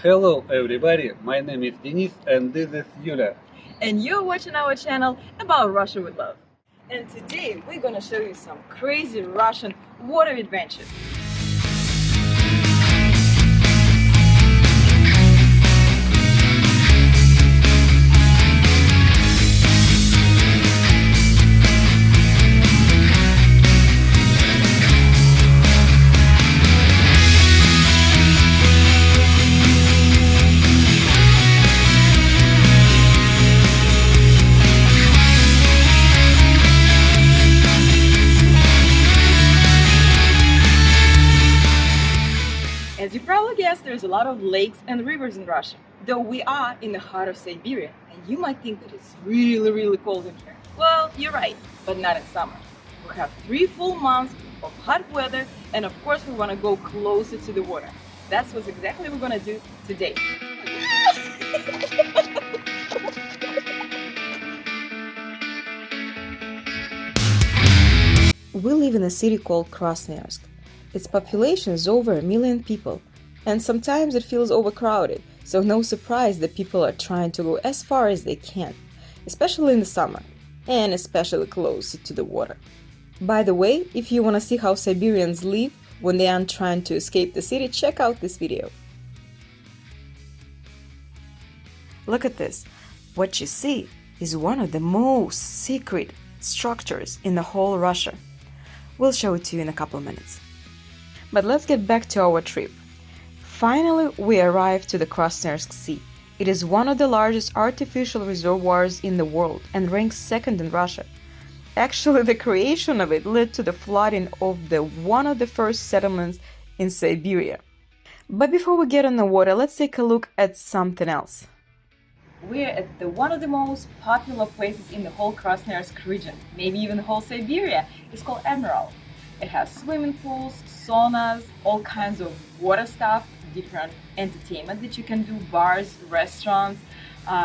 Hello everybody, my name is Denis and this is Yulia. And you're watching our channel about Russia with love. And today we're gonna show you some crazy Russian water adventures. As you probably guessed, there's a lot of lakes and rivers in Russia. Though we are in the heart of Siberia, and you might think that it's really cold in here. Well, you're right, but not in summer. We have 3 full months of hot weather, and of course we want to go closer to the water. That's what exactly we're going to do today. We live in a city called Krasnoyarsk. Its population is over 1 million people, and sometimes it feels overcrowded, so no surprise that people are trying to go as far as they can, especially in the summer, and especially closer to the water. By the way, if you want to see how Siberians live when they aren't trying to escape the city, check out this video. Look at this. What you see is one of the most secret structures in the whole Russia. We'll show it to you in a couple of minutes. But let's get back to our trip. Finally, we arrived to the Krasnoyarsk Sea. It is one of the largest artificial reservoirs in the world and ranks second in Russia. Actually, the creation of it led to the flooding of one of the first settlements in Siberia. But before we get on the water, let's take a look at something else. We're at one of the most popular places in the whole Krasnoyarsk region, maybe even the whole Siberia. It's called Emerald. It has swimming pools, saunas, all kinds of water stuff, different entertainment that you can do, bars, restaurants.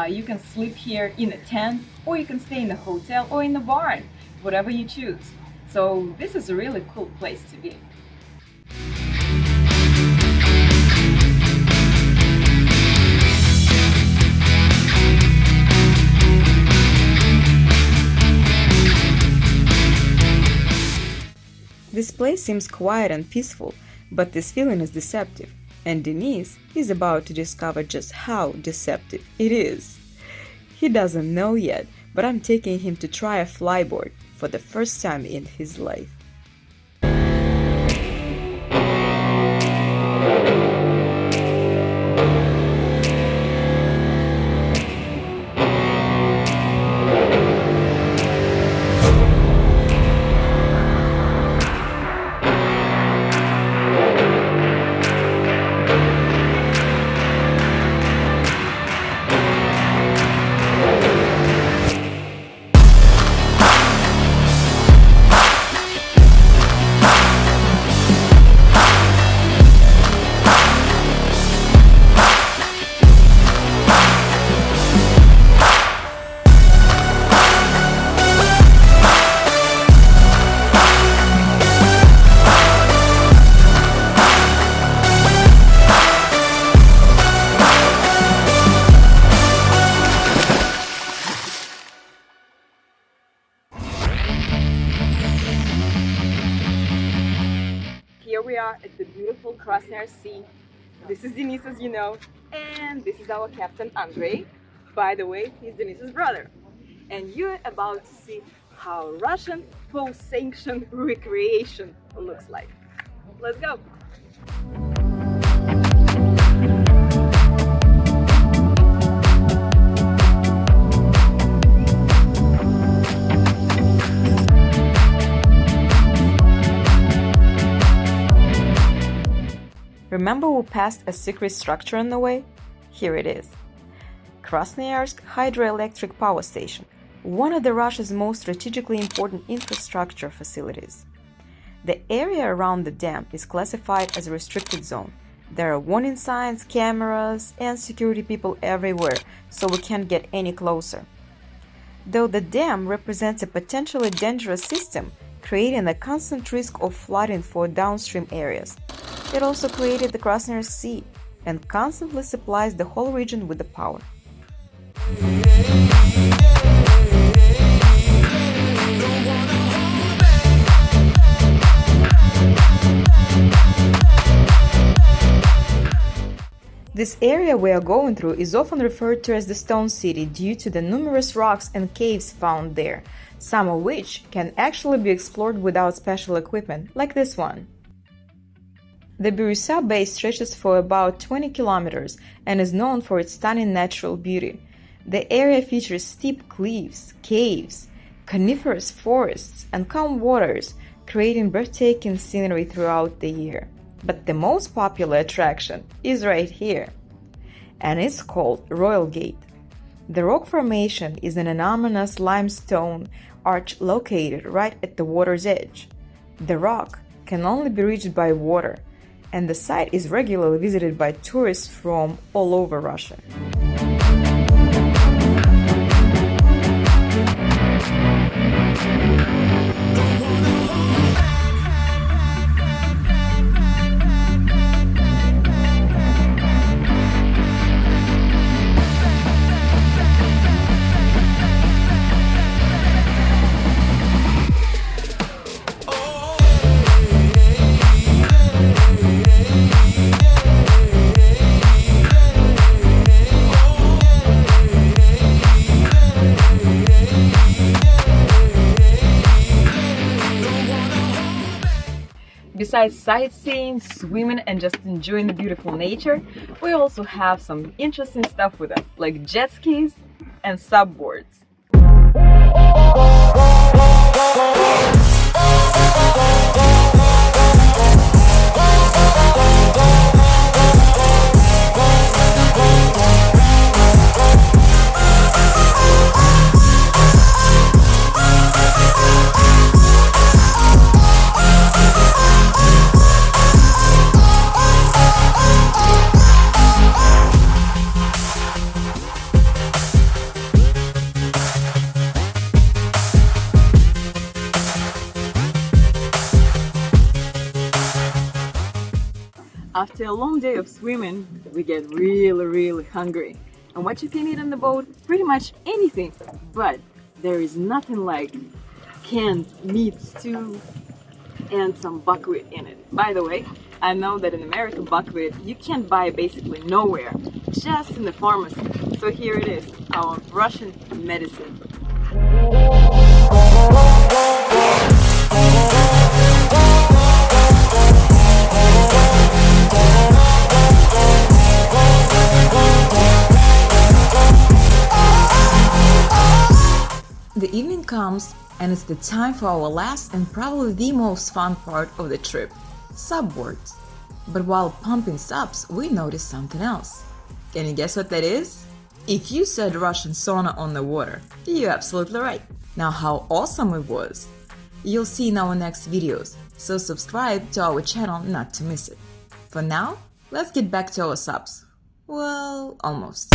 You can sleep here in a tent, or you can stay in a hotel or in a barn, whatever you choose. So this is a really cool place to be. This place seems quiet and peaceful, but this feeling is deceptive, and Denis is about to discover just how deceptive it is. He doesn't know yet, but I'm taking him to try a flyboard for the first time in his life. Here we are at the beautiful Krasnoyarsk Sea. This is Denis, as you know, and this is our captain, Andrei. By the way, he's Denis's brother. And you're about to see how Russian post-sanction recreation looks like. Let's go! Remember we passed a secret structure on the way? Here it is. Krasnoyarsk Hydroelectric Power Station, one of Russia's most strategically important infrastructure facilities. The area around the dam is classified as a restricted zone. There are warning signs, cameras, and security people everywhere, so we can't get any closer. Though the dam represents a potentially dangerous system, creating a constant risk of flooding for downstream areas. It also created the Krasnoyarsk Sea, and constantly supplies the whole region with the power. This area we are going through is often referred to as the Stone City due to the numerous rocks and caves found there, some of which can actually be explored without special equipment, like this one. The Burisa base stretches for about 20 kilometers and is known for its stunning natural beauty. The area features steep cliffs, caves, coniferous forests, and calm waters, creating breathtaking scenery throughout the year. But the most popular attraction is right here, and it's called Royal Gate. The rock formation is an enormous limestone arch located right at the water's edge. The rock can only be reached by water, and the site is regularly visited by tourists from all over Russia. Besides sightseeing, swimming, and just enjoying the beautiful nature, we also have some interesting stuff with us, like jet skis and subboards. After a long day of swimming, we get really hungry. And what you can eat on the boat? Pretty much anything. But there is nothing like canned meat stew and some buckwheat in it. By the way, I know that in America buckwheat you can't buy basically nowhere, just in the pharmacy. So here it is, our Russian medicine. The evening comes and it's the time for our last and probably the most fun part of the trip, subboards. But while pumping subs, we noticed something else. Can you guess what that is? If you said Russian sauna on the water, you're absolutely right. Now how awesome it was! You'll see in our next videos, so subscribe to our channel not to miss it. For now, let's get back to our subs. Well, almost.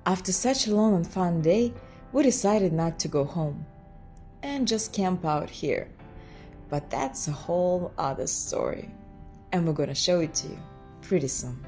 After such a long and fun day, we decided not to go home and just camp out here. But that's a whole other story, and we're gonna show it to you pretty soon.